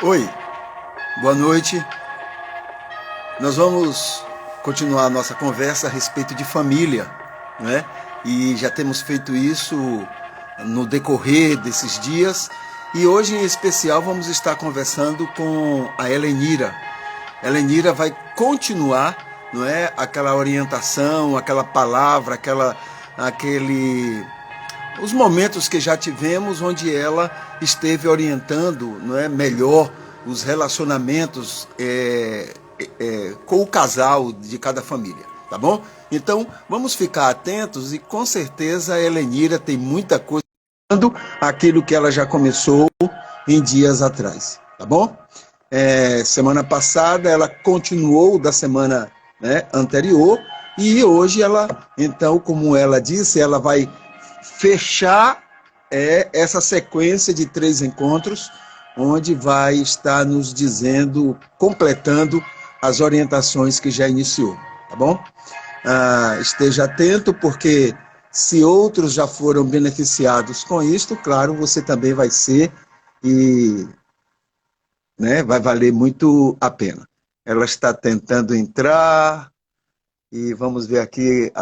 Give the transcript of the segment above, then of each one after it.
Oi, boa noite. Nós vamos continuar a nossa conversa a respeito de família, né? E já temos feito isso no decorrer desses dias. E hoje, em especial, vamos estar conversando com a Helenira. Helenira vai continuar, não é, aquela orientação, aquela palavra, aquele os momentos que já tivemos onde ela esteve orientando, não é, melhor os relacionamentos com o casal de cada família, tá bom? Então vamos ficar atentos e com certeza a Helenira tem muita coisa aquilo que ela já começou em dias atrás, tá bom? Semana passada ela continuou da semana, né, anterior, e hoje ela, então, como ela disse, ela vai fechar essa sequência de 3 encontros, onde vai estar nos dizendo, completando as orientações que já iniciou, tá bom? Esteja atento, porque se outros já foram beneficiados com isto, claro, você também vai ser, e né, vai valer muito a pena. Ela está tentando entrar, e vamos ver aqui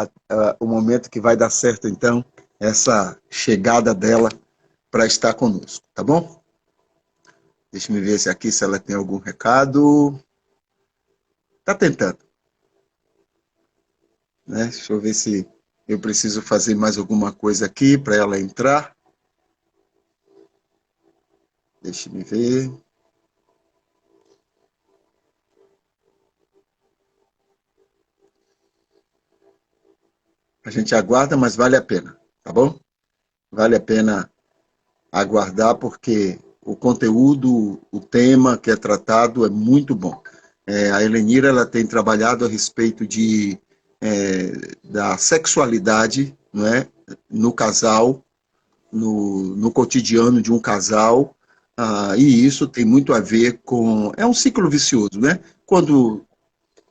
o momento que vai dar certo, então, essa chegada dela para estar conosco, tá bom? Deixa eu ver se ela tem algum recado. Tá tentando, né? Deixa eu ver se eu preciso fazer mais alguma coisa aqui para ela entrar. Deixa eu ver. A gente aguarda, mas vale a pena, tá bom? Vale a pena aguardar, porque o conteúdo, o tema que é tratado é muito bom. A Helenira ela tem trabalhado a respeito da sexualidade, não é, no casal, no cotidiano de um casal, e isso tem muito a ver com... É um ciclo vicioso, né? Quando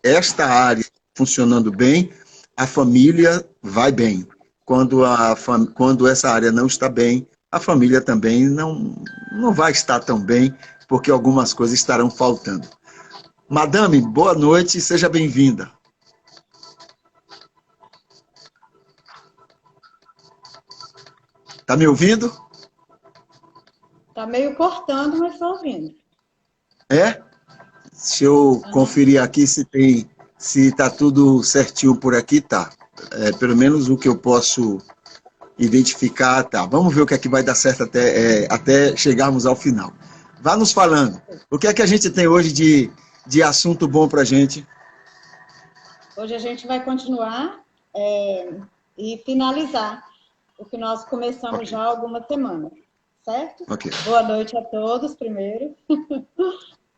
esta área funcionando bem, a família vai bem. Quando essa área não está bem, a família também não vai estar tão bem, porque algumas coisas estarão faltando. Madame, boa noite, seja bem-vinda. Está me ouvindo? Tá meio cortando, mas estou ouvindo. É? Deixa eu conferir aqui se está tudo certinho por aqui, tá. Pelo menos o que eu posso identificar, tá. Vamos ver o que é que vai dar certo até chegarmos ao final. Vá nos falando. O que é que a gente tem hoje de assunto bom para a gente? Hoje a gente vai continuar e finalizar o que nós começamos Ok, já há algumas semanas, certo? ok. Boa noite a todos, primeiro.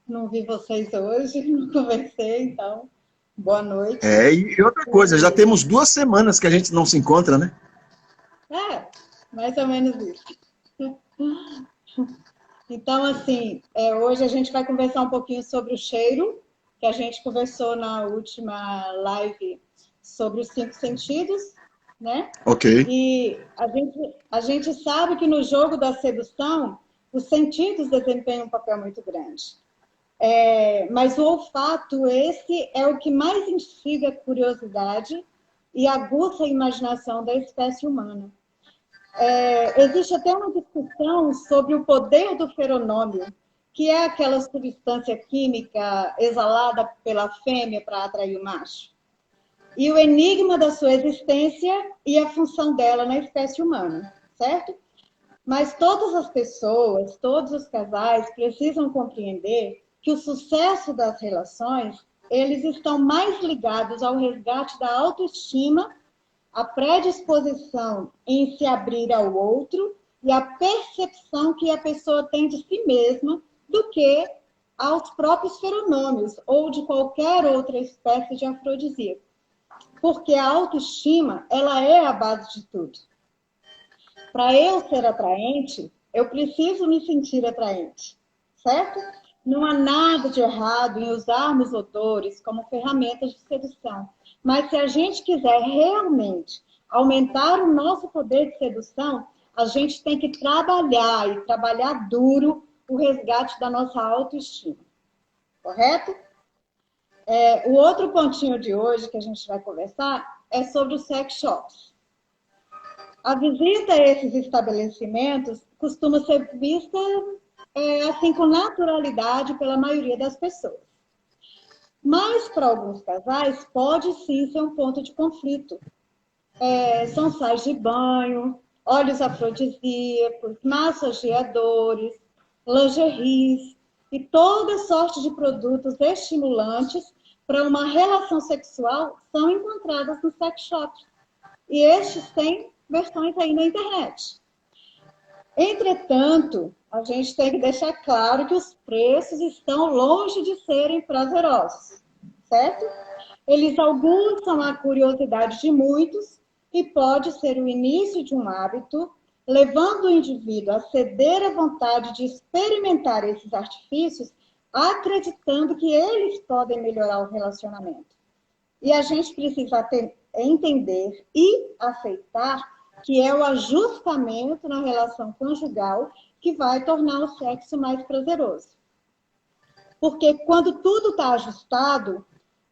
Não vi vocês hoje, não conversei, então, boa noite. E outra coisa, já temos 2 semanas que a gente não se encontra, né? Mais ou menos isso. Então, assim, hoje a gente vai conversar um pouquinho sobre o cheiro, que a gente conversou na última live sobre os 5 sentidos, né? Ok. E a gente sabe que no jogo da sedução, os sentidos desempenham um papel muito grande. Mas o olfato, esse é o que mais instiga a curiosidade e aguça a imaginação da espécie humana. Existe até uma discussão sobre o poder do feronômio, que é aquela substância química exalada pela fêmea para atrair o macho, e o enigma da sua existência e a função dela na espécie humana, certo? Mas todas as pessoas, todos os casais precisam compreender que o sucesso das relações, eles estão mais ligados ao resgate da autoestima, a predisposição em se abrir ao outro e a percepção que a pessoa tem de si mesma do que aos próprios feronômios ou de qualquer outra espécie de afrodisíaco. Porque a autoestima, ela é a base de tudo. Para eu ser atraente, eu preciso me sentir atraente, certo? Não há nada de errado em usarmos odores como ferramentas de sedução. Mas se a gente quiser realmente aumentar o nosso poder de sedução, a gente tem que trabalhar e trabalhar duro o resgate da nossa autoestima. Correto? O outro pontinho de hoje que a gente vai conversar é sobre os sex shops. A visita a esses estabelecimentos costuma ser vista assim com naturalidade pela maioria das pessoas. Mas, para alguns casais, pode sim ser um ponto de conflito. São sais de banho, óleos afrodisíacos, massageadores, lingeries e toda sorte de produtos estimulantes para uma relação sexual são encontradas nos sex shops. E estes têm versões aí na internet. Entretanto, a gente tem que deixar claro que os preços estão longe de serem prazerosos, certo? Eles aguçam a curiosidade de muitos e pode ser o início de um hábito, levando o indivíduo a ceder à vontade de experimentar esses artifícios, acreditando que eles podem melhorar o relacionamento. E a gente precisa entender e aceitar que é o ajustamento na relação conjugal que vai tornar o sexo mais prazeroso. Porque quando tudo está ajustado,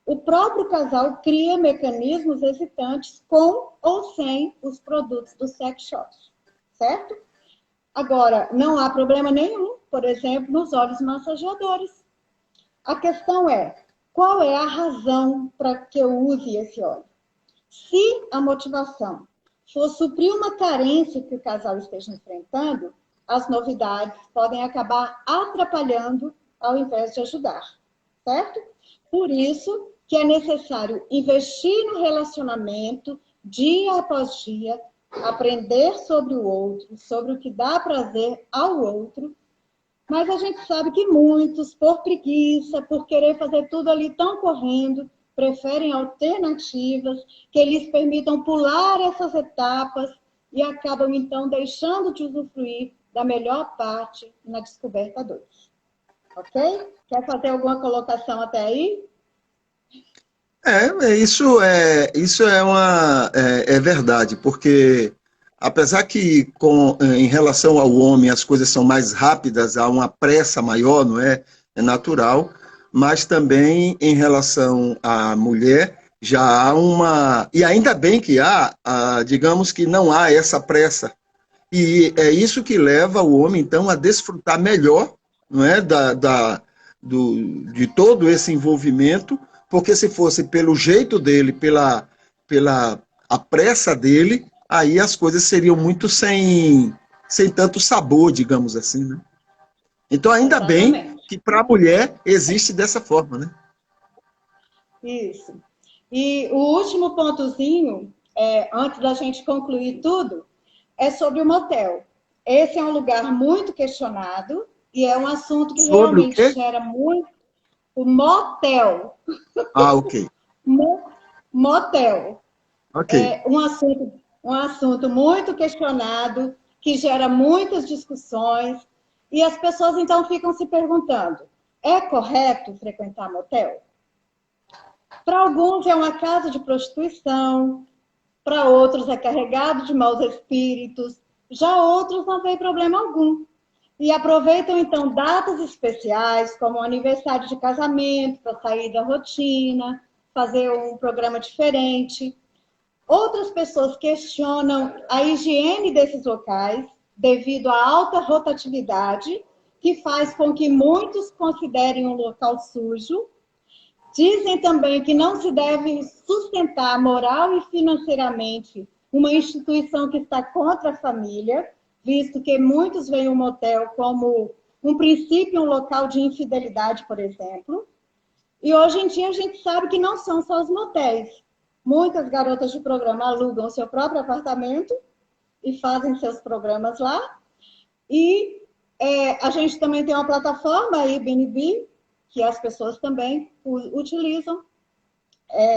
o próprio casal cria mecanismos excitantes com ou sem os produtos do sex shop, certo? Agora, não há problema nenhum, por exemplo, nos óleos massageadores. A questão é, qual é a razão para que eu use esse óleo? Se a motivação for suprir uma carência que o casal esteja enfrentando, as novidades podem acabar atrapalhando ao invés de ajudar, certo? Por isso que é necessário investir no relacionamento dia após dia, aprender sobre o outro, sobre o que dá prazer ao outro, mas a gente sabe que muitos, por preguiça, por querer fazer tudo ali tão correndo, preferem alternativas que lhes permitam pular essas etapas e acabam, então, deixando de usufruir da melhor parte na descoberta 2. Ok? Quer fazer alguma colocação até aí? Isso é verdade, porque apesar que em relação ao homem as coisas são mais rápidas, há uma pressa maior, não é? É natural, mas também em relação à mulher já há uma... E ainda bem que digamos que não há essa pressa. E é isso que leva o homem, então, a desfrutar melhor, não é? De todo esse envolvimento, porque se fosse pelo jeito dele, pela a pressa dele, aí as coisas seriam muito sem tanto sabor, digamos assim, né? Então, ainda bem que para a mulher existe dessa forma, né? Isso. E o último pontozinho, antes da gente concluir tudo, é sobre o motel. Esse é um lugar muito questionado e é um assunto que realmente gera muito... O motel. Ok. Motel. Ok. É um assunto muito questionado, que gera muitas discussões, e as pessoas então ficam se perguntando, é correto frequentar motel? Para alguns é uma casa de prostituição, para outros é carregado de maus espíritos, já outros não tem problema algum. E aproveitam, então, datas especiais, como o aniversário de casamento, para sair da rotina, fazer um programa diferente. Outras pessoas questionam a higiene desses locais, devido à alta rotatividade, que faz com que muitos considerem um local sujo. Dizem também que não se deve sustentar moral e financeiramente uma instituição que está contra a família, visto que muitos veem o motel como um princípio, um local de infidelidade, por exemplo. E hoje em dia a gente sabe que não são só os motéis. Muitas garotas de programa alugam seu próprio apartamento e fazem seus programas lá. E a gente também tem uma plataforma, a Airbnb, que as pessoas também utilizam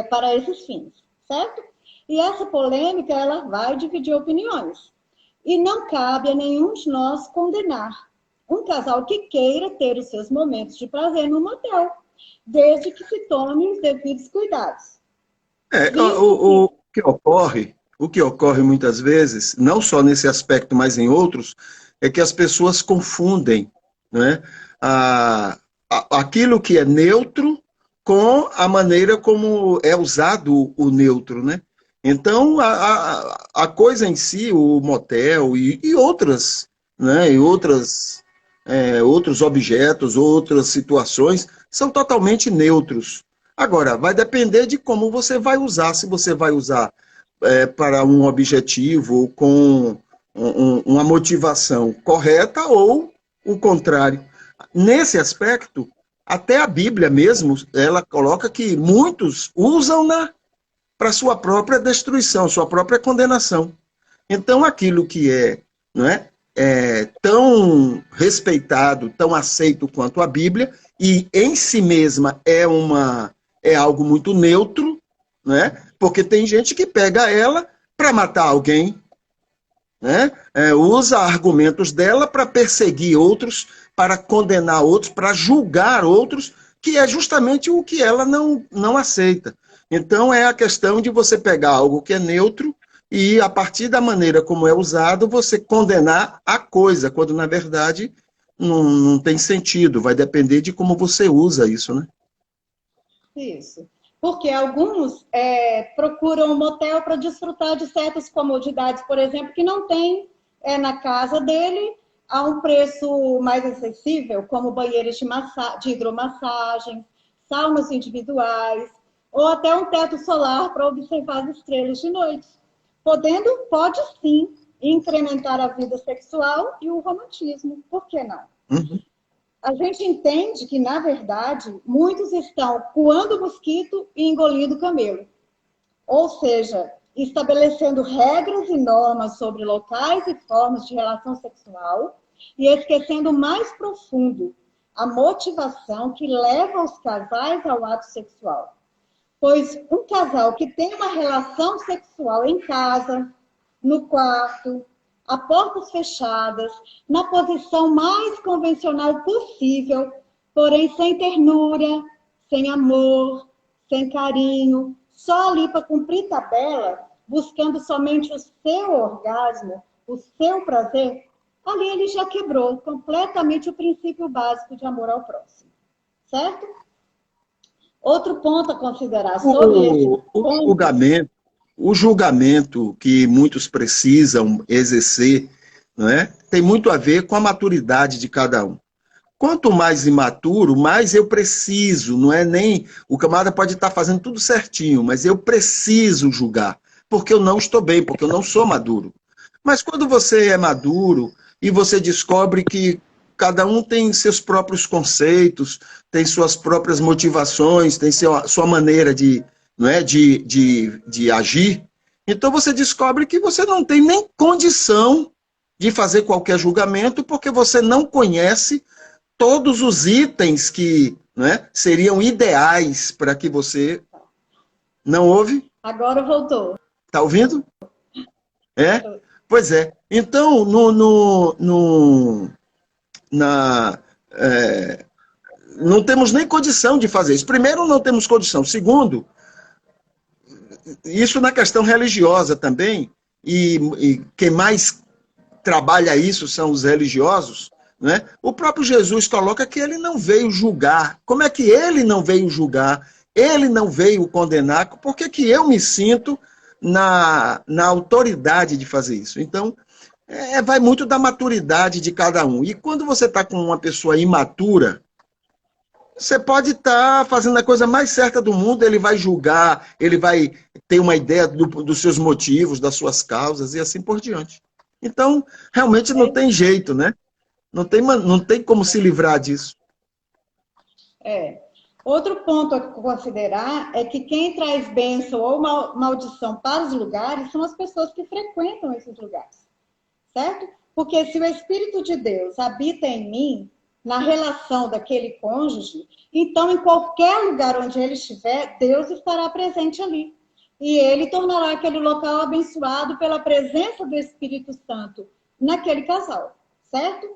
para esses fins, certo? E essa polêmica, ela vai dividir opiniões. E não cabe a nenhum de nós condenar um casal que queira ter os seus momentos de prazer no motel, desde que se tome os devidos cuidados. O que ocorre muitas vezes, não só nesse aspecto, mas em outros, é que as pessoas confundem, né? Aquilo que é neutro com a maneira como é usado o neutro, né? Então, a coisa em si, o motel e outras, né? E outros objetos, outras situações, são totalmente neutros. Agora, vai depender de como você vai usar, se você vai usar para um objetivo com uma motivação correta ou o contrário. Nesse aspecto, até a Bíblia mesmo, ela coloca que muitos usam-na para sua própria destruição, sua própria condenação. Então, aquilo que não é tão respeitado, tão aceito quanto a Bíblia, e em si mesma é algo muito neutro, né? Porque tem gente que pega ela para matar alguém, né? Usa argumentos dela para perseguir outros, para condenar outros, para julgar outros, que é justamente o que ela não aceita. Então, é a questão de você pegar algo que é neutro e, a partir da maneira como é usado, você condenar a coisa, quando, na verdade, não tem sentido. Vai depender de como você usa isso, né? Isso. Porque alguns procuram um motel para desfrutar de certas comodidades, por exemplo, que não tem na casa dele a um preço mais acessível, como banheiros de hidromassagem, saunas individuais, ou até um teto solar para observar as estrelas de noite. Pode sim incrementar a vida sexual e o romantismo. Por que não? Uhum. A gente entende que, na verdade, muitos estão coando mosquito e engolindo camelo. Ou seja, estabelecendo regras e normas sobre locais e formas de relação sexual e esquecendo o mais profundo, a motivação que leva os casais ao ato sexual. Pois um casal que tem uma relação sexual em casa, no quarto, a portas fechadas, na posição mais convencional possível, porém sem ternura, sem amor, sem carinho, só ali para cumprir tabela, buscando somente o seu orgasmo, o seu prazer, ali ele já quebrou completamente o princípio básico de amor ao próximo. Certo? Outro ponto a considerar sobre esse ponto... O julgamento que muitos precisam exercer, não é? Tem muito a ver com a maturidade de cada um. Quanto mais imaturo, mais eu preciso, não é nem... O camarada pode estar fazendo tudo certinho, mas eu preciso julgar, porque eu não estou bem, porque eu não sou maduro. Mas quando você é maduro e você descobre que cada um tem seus próprios conceitos, tem suas próprias motivações, tem sua maneira não é, de agir, então você descobre que você não tem nem condição de fazer qualquer julgamento, porque você não conhece todos os itens que, né, seriam ideais para que você... Não ouve? Agora voltou. Está ouvindo? É? Pois é. Então, não temos nem condição de fazer isso. Primeiro, não temos condição. Segundo, isso na questão religiosa também, e quem mais trabalha isso são os religiosos, né? O próprio Jesus coloca que ele não veio julgar. Como é que ele não veio julgar? Ele não veio condenar. Por que que eu me sinto na autoridade de fazer isso? Então, vai muito da maturidade de cada um. E quando você está com uma pessoa imatura, você pode estar fazendo a coisa mais certa do mundo, ele vai julgar, ele vai ter uma ideia dos seus motivos, das suas causas e assim por diante. Então, realmente não tem jeito, né? Não tem como se livrar disso. Outro ponto a considerar é que quem traz bênção ou maldição para os lugares são as pessoas que frequentam esses lugares, certo? Porque se o Espírito de Deus habita em mim, na relação daquele cônjuge, então em qualquer lugar onde ele estiver, Deus estará presente ali. E ele tornará aquele local abençoado pela presença do Espírito Santo naquele casal, certo?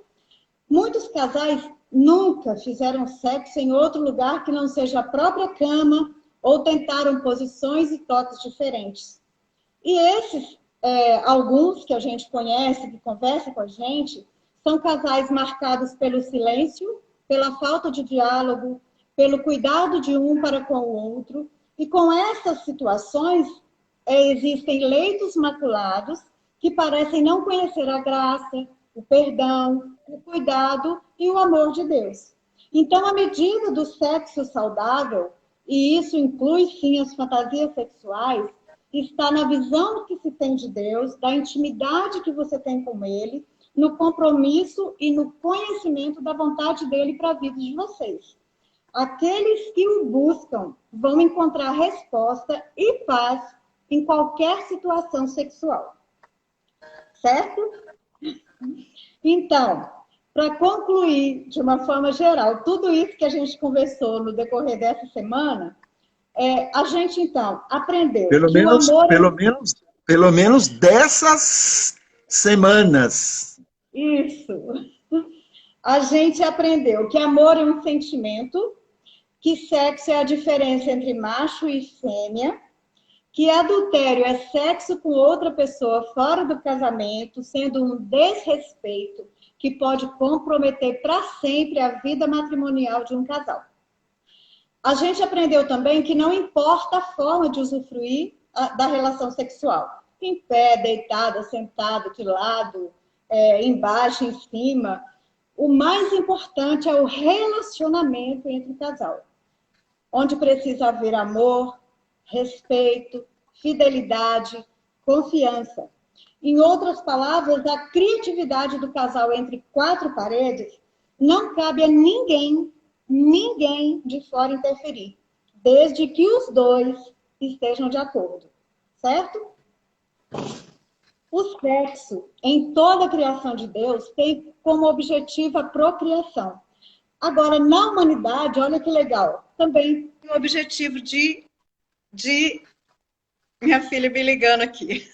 Muitos casais nunca fizeram sexo em outro lugar que não seja a própria cama ou tentaram posições e toques diferentes. E esses, alguns que a gente conhece, que conversam com a gente, são casais marcados pelo silêncio, pela falta de diálogo, pelo cuidado de um para com o outro. E com essas situações, existem leitos maculados que parecem não conhecer a graça, o perdão, o cuidado e o amor de Deus. Então, a medida do sexo saudável, e isso inclui sim as fantasias sexuais, está na visão que se tem de Deus, da intimidade que você tem com Ele, no compromisso e no conhecimento da vontade dele para a vida de vocês. Aqueles que o buscam vão encontrar resposta e paz em qualquer situação sexual. Certo? Então, para concluir de uma forma geral, tudo isso que a gente conversou no decorrer dessa semana, a gente, então, aprendeu Pelo que menos, o amor... pelo menos dessas semanas. Isso. A gente aprendeu que amor é um sentimento, que sexo é a diferença entre macho e fêmea, que adultério é sexo com outra pessoa fora do casamento, sendo um desrespeito que pode comprometer para sempre a vida matrimonial de um casal. A gente aprendeu também que não importa a forma de usufruir da relação sexual. Em pé, deitada, sentada, de lado, embaixo, em cima. O mais importante é o relacionamento entre o casal, onde precisa haver amor, respeito, fidelidade, confiança. Em outras palavras, a criatividade do casal entre quatro paredes não cabe a ninguém de fora interferir, desde que os dois estejam de acordo, certo? O sexo, em toda a criação de Deus, tem como objetivo a procriação. Agora, na humanidade, olha que legal, também tem o objetivo de... Minha filha me ligando aqui.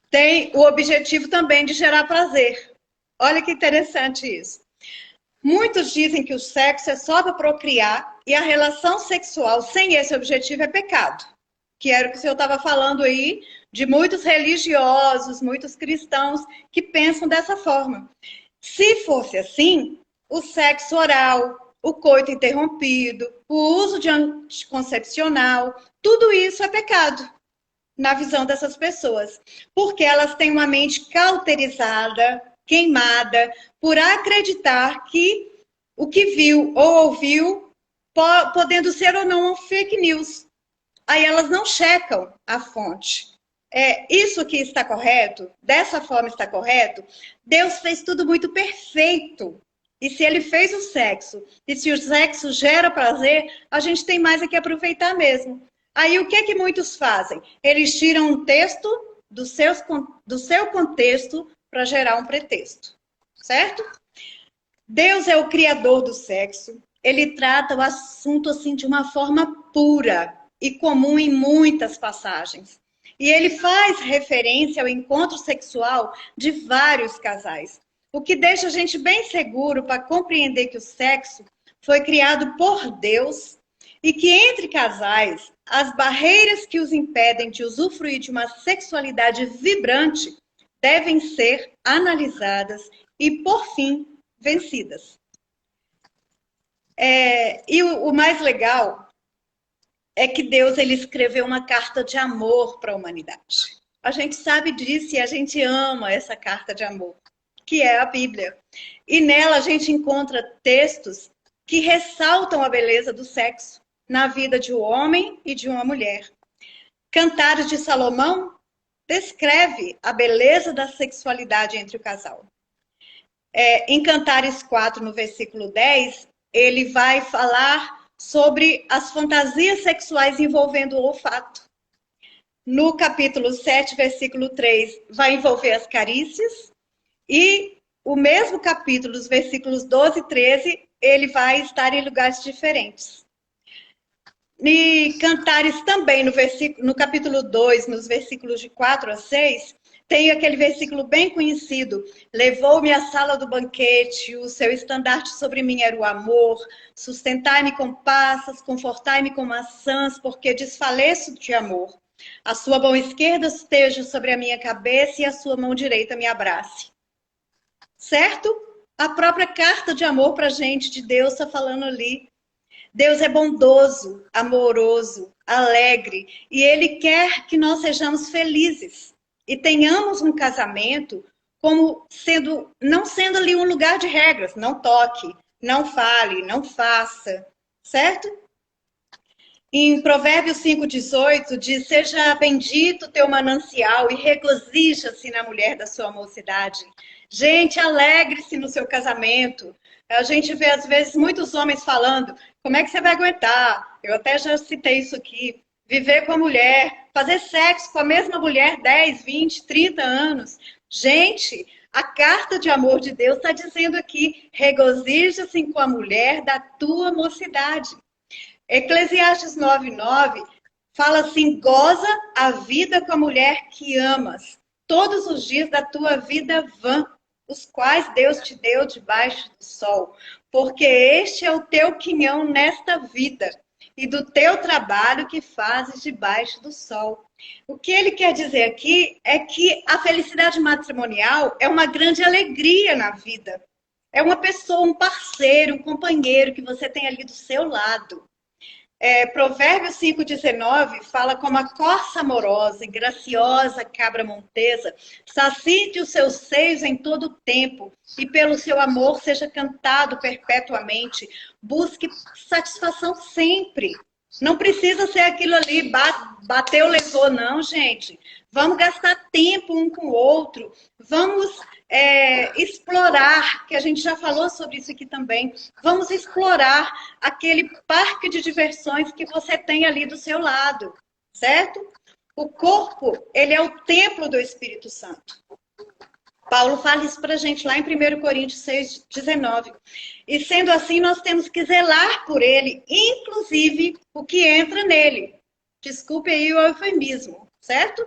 Tem o objetivo também de gerar prazer. Olha que interessante isso. Muitos dizem que o sexo é só para procriar e a relação sexual sem esse objetivo é pecado. Que era o que o senhor estava falando aí, de muitos religiosos, muitos cristãos que pensam dessa forma. Se fosse assim, o sexo oral, o coito interrompido, o uso de anticoncepcional, tudo isso é pecado na visão dessas pessoas. Porque elas têm uma mente cauterizada, queimada, por acreditar que o que viu ou ouviu, podendo ser ou não um fake news. Aí elas não checam a fonte. Isso aqui está correto? Dessa forma está correto? Deus fez tudo muito perfeito. E se ele fez o sexo, e se o sexo gera prazer, a gente tem mais é que aproveitar mesmo. Aí o que muitos fazem? Eles tiram um texto do seu contexto para gerar um pretexto. Certo? Deus é o criador do sexo. Ele trata o assunto assim de uma forma pura e comum em muitas passagens. E ele faz referência ao encontro sexual de vários casais. O que deixa a gente bem seguro para compreender que o sexo foi criado por Deus e que entre casais, as barreiras que os impedem de usufruir de uma sexualidade vibrante devem ser analisadas e, por fim, vencidas. E o mais legal é que Deus ele escreveu uma carta de amor para a humanidade. A gente sabe disso e a gente ama essa carta de amor, que é a Bíblia. E nela a gente encontra textos que ressaltam a beleza do sexo na vida de um homem e de uma mulher. Cantares de Salomão descreve a beleza da sexualidade entre o casal. Em Cantares 4, no versículo 10, ele vai falar sobre as fantasias sexuais envolvendo o olfato. No capítulo 7, versículo 3, vai envolver as carícias. E o mesmo capítulo, os versículos 12 e 13, ele vai estar em lugares diferentes. E Cantares também, no capítulo 2, nos versículos de 4 a 6, tem aquele versículo bem conhecido. Levou-me à sala do banquete, o seu estandarte sobre mim era o amor. Sustentai-me com passas, confortai-me com maçãs, porque desfaleço de amor. A sua mão esquerda esteja sobre a minha cabeça e a sua mão direita me abrace. certo? A própria carta de amor para a gente de Deus está falando ali. Deus é bondoso, amoroso, alegre, e Ele quer que nós sejamos felizes e tenhamos um casamento como sendo, não sendo ali um lugar de regras, não toque, não fale, não faça, certo? Em Provérbios 5,18 diz: seja bendito teu manancial e regozija-se na mulher da sua mocidade. Gente, alegre-se no seu casamento. A gente vê, às vezes, muitos homens falando: como é que você vai aguentar? Eu até já citei isso aqui. Viver com a mulher, fazer sexo com a mesma mulher 10, 20, 30 anos. Gente, a carta de amor de Deus está dizendo aqui: regozija-se com a mulher da tua mocidade. Eclesiastes 9:9 fala assim: goza a vida com a mulher que amas, todos os dias da tua vida vã, os quais Deus te deu debaixo do sol, porque este é o teu quinhão nesta vida, e do teu trabalho que fazes debaixo do sol. O que ele quer dizer aqui é que a felicidade matrimonial é uma grande alegria na vida. É uma pessoa, um parceiro, um companheiro que você tem ali do seu lado. Provérbios 5,19 fala: como a corça amorosa e graciosa cabra montesa, sacie os seus seios em todo o tempo, e pelo seu amor seja cantado perpetuamente. Busque satisfação sempre. Não precisa ser aquilo ali, bateu, levou, não, gente. Vamos gastar tempo um com o outro. Vamos explorar, que a gente já falou sobre isso aqui também. Vamos explorar aquele parque de diversões que você tem ali do seu lado, certo? O corpo, ele é o templo do Espírito Santo. Paulo fala isso para a gente lá em 1 Coríntios 6,19. E sendo assim, nós temos que zelar por ele, inclusive o que entra nele. Desculpe aí o eufemismo, certo?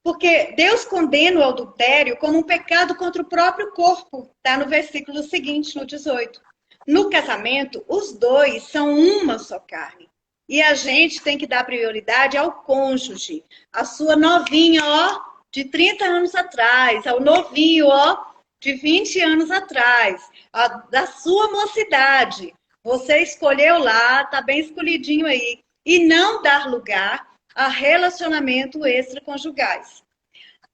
Porque Deus condena o adultério como um pecado contra o próprio corpo. Está no versículo seguinte, no 18. No casamento, os dois são uma só carne. E a gente tem que dar prioridade ao cônjuge, a sua novinha, ó, de 30 anos atrás, ao novinho, ó, de 20 anos atrás, da sua mocidade. Você escolheu lá, tá bem escolhidinho aí. E não dar lugar a relacionamento extraconjugais.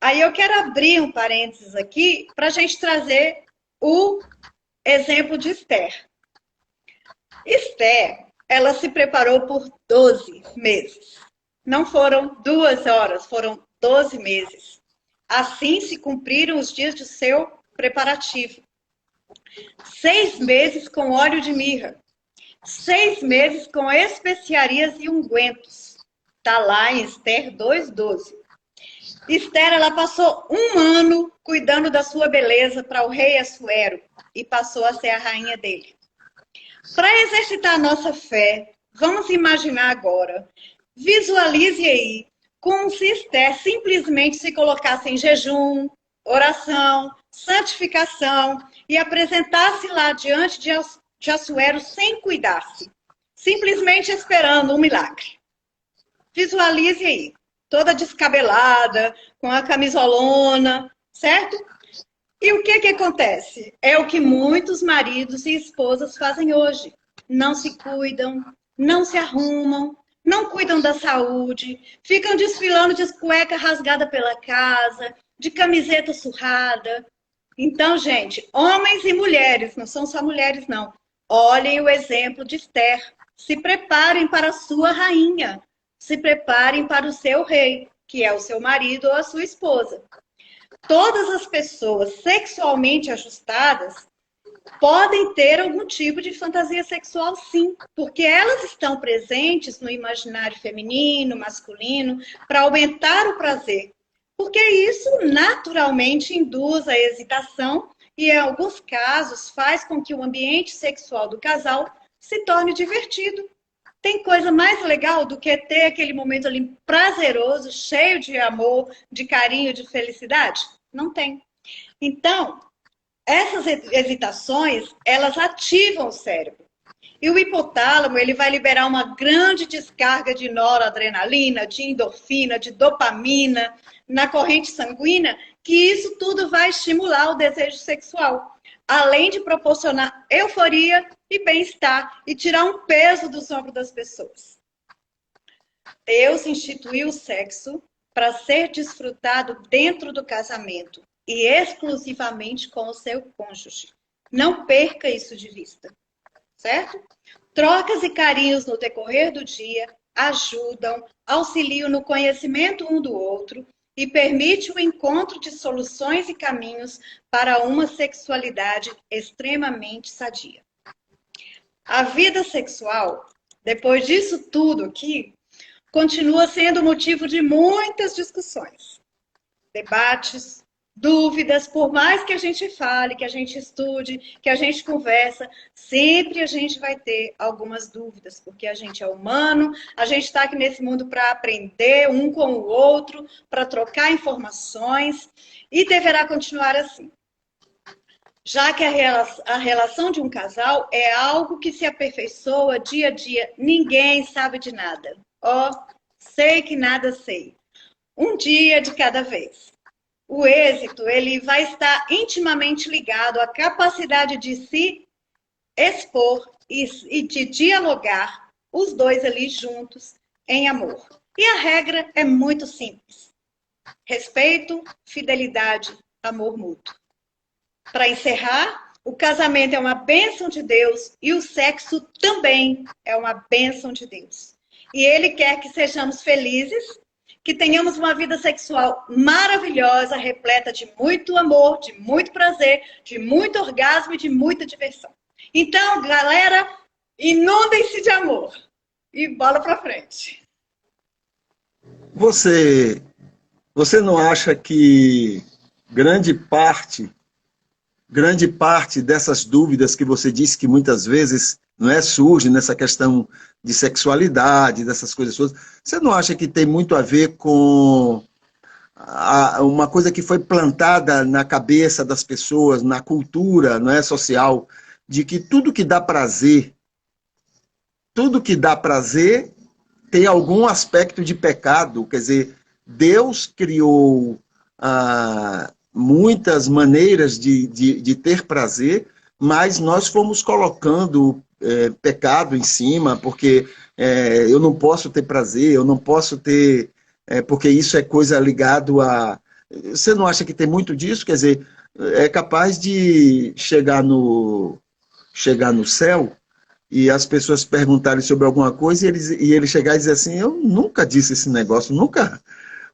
Aí eu quero abrir um parênteses aqui para a gente trazer o exemplo de Esther. Esther, ela se preparou por 12 meses. Não foram 2 horas, foram 12 meses. Assim se cumpriram os dias de seu preparativo. 6 meses com óleo de mirra. 6 meses com especiarias e ungüentos. Está lá em Esther 2:12. Esther, ela passou 1 ano cuidando da sua beleza para o rei Assuero e passou a ser a rainha dele. Para exercitar a nossa fé, vamos imaginar agora. Visualize aí como se Esther simplesmente se colocasse em jejum, oração, santificação e apresentasse lá diante de Assuero sem cuidar-se, simplesmente esperando um milagre. Visualize aí, toda descabelada, com a camisolona, certo? E o que acontece? É o que muitos maridos e esposas fazem hoje. Não se cuidam, não se arrumam, não cuidam da saúde, ficam desfilando de cueca rasgada pela casa, de camiseta surrada. Então, gente, homens e mulheres, não são só mulheres, não. Olhem o exemplo de Esther. Se preparem para a sua rainha. Se preparem para o seu rei, que é o seu marido ou a sua esposa. Todas as pessoas sexualmente ajustadas podem ter algum tipo de fantasia sexual, sim, porque elas estão presentes no imaginário feminino, masculino, para aumentar o prazer. Porque isso naturalmente induz a hesitação e, em alguns casos, faz com que o ambiente sexual do casal se torne divertido. Tem coisa mais legal do que ter aquele momento ali prazeroso, cheio de amor, de carinho, de felicidade? Não tem. Então, essas hesitações, elas ativam o cérebro. E o hipotálamo, ele vai liberar uma grande descarga de noradrenalina, de endorfina, de dopamina na corrente sanguínea, que isso tudo vai estimular o desejo sexual, além de proporcionar euforia e bem-estar e tirar um peso dos ombros das pessoas. Deus instituiu o sexo para ser desfrutado dentro do casamento e exclusivamente com o seu cônjuge. Não perca isso de vista, certo? Trocas e carinhos no decorrer do dia ajudam, auxiliam no conhecimento um do outro e permite o encontro de soluções e caminhos para uma sexualidade extremamente sadia. A vida sexual, depois disso tudo aqui, continua sendo motivo de muitas discussões, debates, dúvidas, por mais que a gente fale, que a gente estude, que a gente conversa, sempre a gente vai ter algumas dúvidas, porque a gente é humano, a gente está aqui nesse mundo para aprender um com o outro, para trocar informações, e deverá continuar assim. Já que a relação de um casal é algo que se aperfeiçoa dia a dia, ninguém sabe de nada. Sei que nada sei. Um dia de cada vez. O êxito, ele vai estar intimamente ligado à capacidade de se expor e de dialogar, os dois ali juntos, em amor. E a regra é muito simples. Respeito, fidelidade, amor mútuo. Para encerrar, o casamento é uma bênção de Deus e o sexo também é uma bênção de Deus. E Ele quer que sejamos felizes, que tenhamos uma vida sexual maravilhosa, repleta de muito amor, de muito prazer, de muito orgasmo e de muita diversão. Então, galera, inundem-se de amor e bola para frente. Você não acha que grande parte dessas dúvidas que você disse que muitas vezes surge nessa questão de sexualidade, dessas coisas todas, você não acha que tem muito a ver com uma coisa que foi plantada na cabeça das pessoas, na cultura, social, de que tudo que dá prazer tem algum aspecto de pecado? Quer dizer, Deus criou muitas maneiras de ter prazer, mas nós fomos colocando pecado em cima, porque eu não posso ter prazer, eu não posso ter, porque isso é coisa ligado a... Você não acha que tem muito disso? Quer dizer, é capaz de chegar no céu e as pessoas perguntarem sobre alguma coisa e ele chegar e dizer assim, eu nunca disse esse negócio, nunca.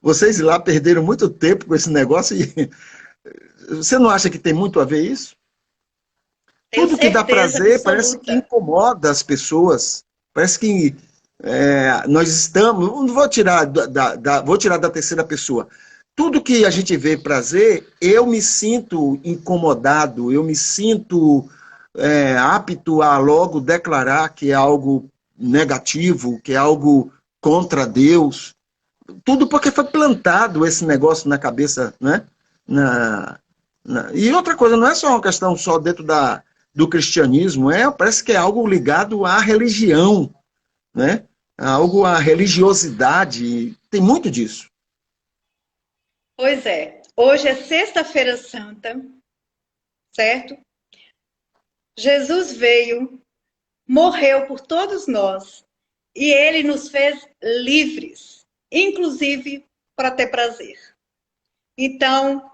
Vocês lá perderam muito tempo com esse negócio e você não acha que tem muito a ver isso? Tudo que dá prazer absoluta. Parece que incomoda as pessoas. Parece que nós estamos... Vou tirar da terceira pessoa. Tudo que a gente vê prazer, eu me sinto incomodado, eu me sinto apto a logo declarar que é algo negativo, que é algo contra Deus. Tudo porque foi plantado esse negócio na cabeça, né? E outra coisa, não é só uma questão só dentro do cristianismo, parece que é algo ligado à religião, né? Algo à religiosidade, tem muito disso. Pois é, hoje é Sexta-feira Santa, certo? Jesus veio, morreu por todos nós e Ele nos fez livres, inclusive para ter prazer. Então,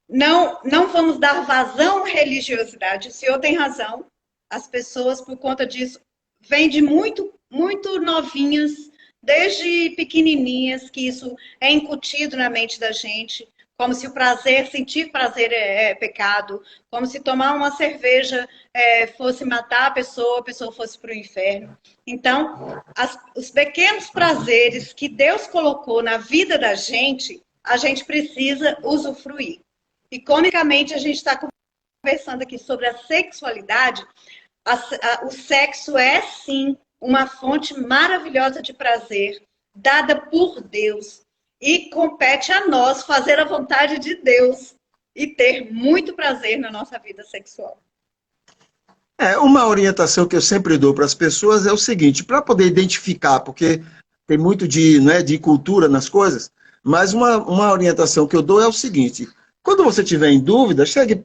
não vamos dar vazão à religiosidade. O senhor tem razão. As pessoas, por conta disso, vêm de muito novinhas, desde pequenininhas, que isso é incutido na mente da gente, como se o prazer, sentir prazer é pecado, como se tomar uma cerveja fosse matar a pessoa fosse para o inferno. Então, os pequenos prazeres que Deus colocou na vida da gente, a gente precisa usufruir. E, comicamente, a gente está conversando aqui sobre a sexualidade. O sexo é, sim, uma fonte maravilhosa de prazer, dada por Deus. E compete a nós fazer a vontade de Deus e ter muito prazer na nossa vida sexual. Uma orientação que eu sempre dou para as pessoas é o seguinte, para poder identificar, porque tem muito de, né, de cultura nas coisas, mas uma orientação que eu dou é o seguinte, quando você tiver em dúvida, chegue,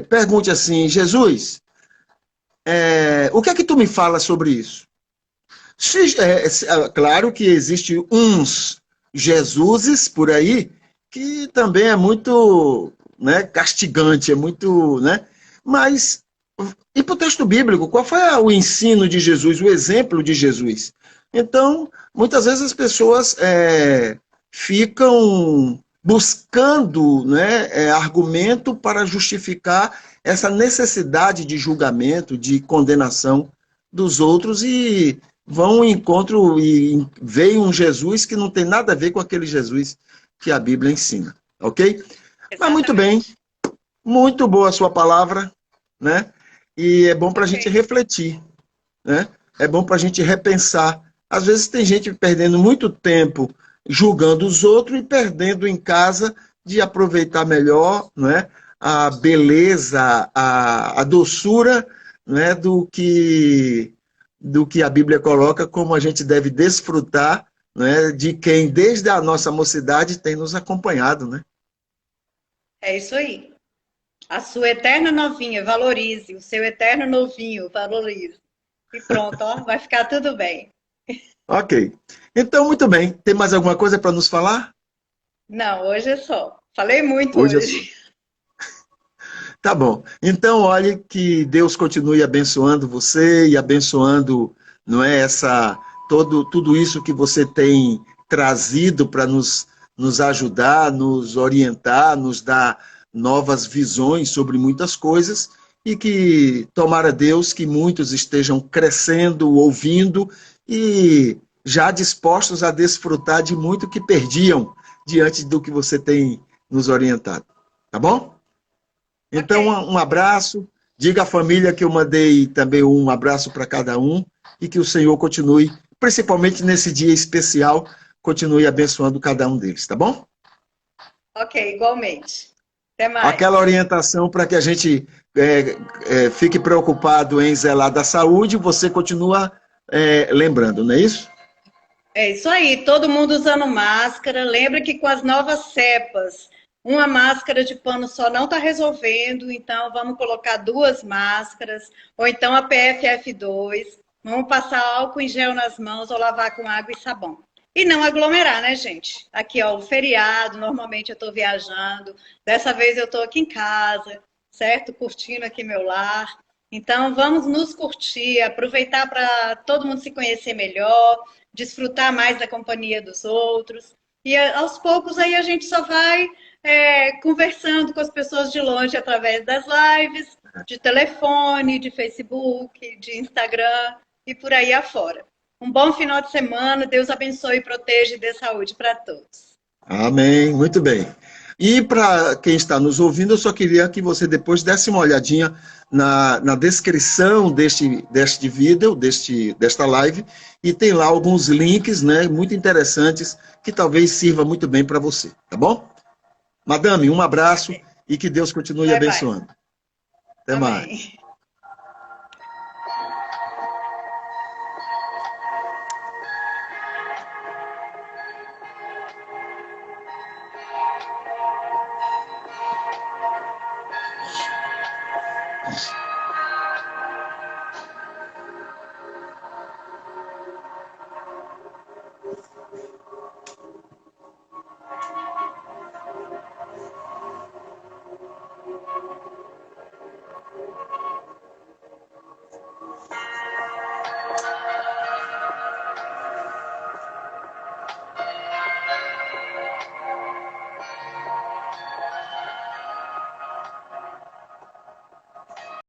pergunte assim, Jesus, o que é que tu me fala sobre isso? Claro que existe uns Jesuses por aí que também é muito, né, castigante, é muito, né? Mas e para o texto bíblico, qual foi o ensino de Jesus, o exemplo de Jesus? Então, muitas vezes as pessoas ficam buscando, né, argumento para justificar essa necessidade de julgamento, de condenação dos outros e vão ao encontro e veem um Jesus que não tem nada a ver com aquele Jesus que a Bíblia ensina, ok? Mas muito bem, Exatamente. muito boa a sua palavra, né? E é bom para a gente Ok. refletir, né? É bom para a gente repensar. Às vezes tem gente perdendo muito tempo julgando os outros e perdendo em casa de aproveitar melhor, né? A beleza, a doçura, né? Do que a Bíblia coloca como a gente deve desfrutar, né? De quem desde a nossa mocidade tem nos acompanhado, né? É isso aí. A sua eterna novinha, valorize. O seu eterno novinho, valorize. E pronto, ó, vai ficar tudo bem. Ok. Então, muito bem. Tem mais alguma coisa para nos falar? Não, hoje é só. Falei muito Hoje é só. hoje. Tá bom. Então, olhe que Deus continue abençoando você e abençoando, não é, tudo isso que você tem trazido para nos ajudar, nos orientar, nos dar novas visões sobre muitas coisas e que tomara Deus que muitos estejam crescendo, ouvindo e já dispostos a desfrutar de muito que perdiam diante do que você tem nos orientado. Tá bom? Ok. Então, um abraço. Diga à família que eu mandei também um abraço para cada um e que o Senhor continue, principalmente nesse dia especial, continue abençoando cada um deles, tá bom? Ok, igualmente. Até Aquela mais. orientação para que a gente fique preocupado em zelar da saúde, você continua lembrando, não é isso? É isso aí, todo mundo usando máscara. Lembra que com as novas cepas, uma máscara de pano só não está resolvendo, então vamos colocar duas máscaras, ou então a PFF2. Vamos passar álcool em gel nas mãos ou lavar com água e sabão. E não aglomerar, né, gente? Aqui, ó, o feriado, normalmente eu estou viajando, dessa vez eu estou aqui em casa, certo? Curtindo aqui meu lar. Então, vamos nos curtir, aproveitar para todo mundo se conhecer melhor, desfrutar mais da companhia dos outros. E aos poucos aí a gente só vai conversando com as pessoas de longe através das lives, de telefone, de Facebook, de Instagram e por aí afora. Um bom final de semana, Deus abençoe e proteja e dê saúde para todos. Amém, muito bem. E para quem está nos ouvindo, eu só queria que você depois desse uma olhadinha na descrição deste vídeo, desta live, e tem lá alguns links, né, muito interessantes, que talvez sirva muito bem para você, tá bom? Madame, um abraço Ok. e que Deus continue Bye, bye. abençoando. Até mais. Amém.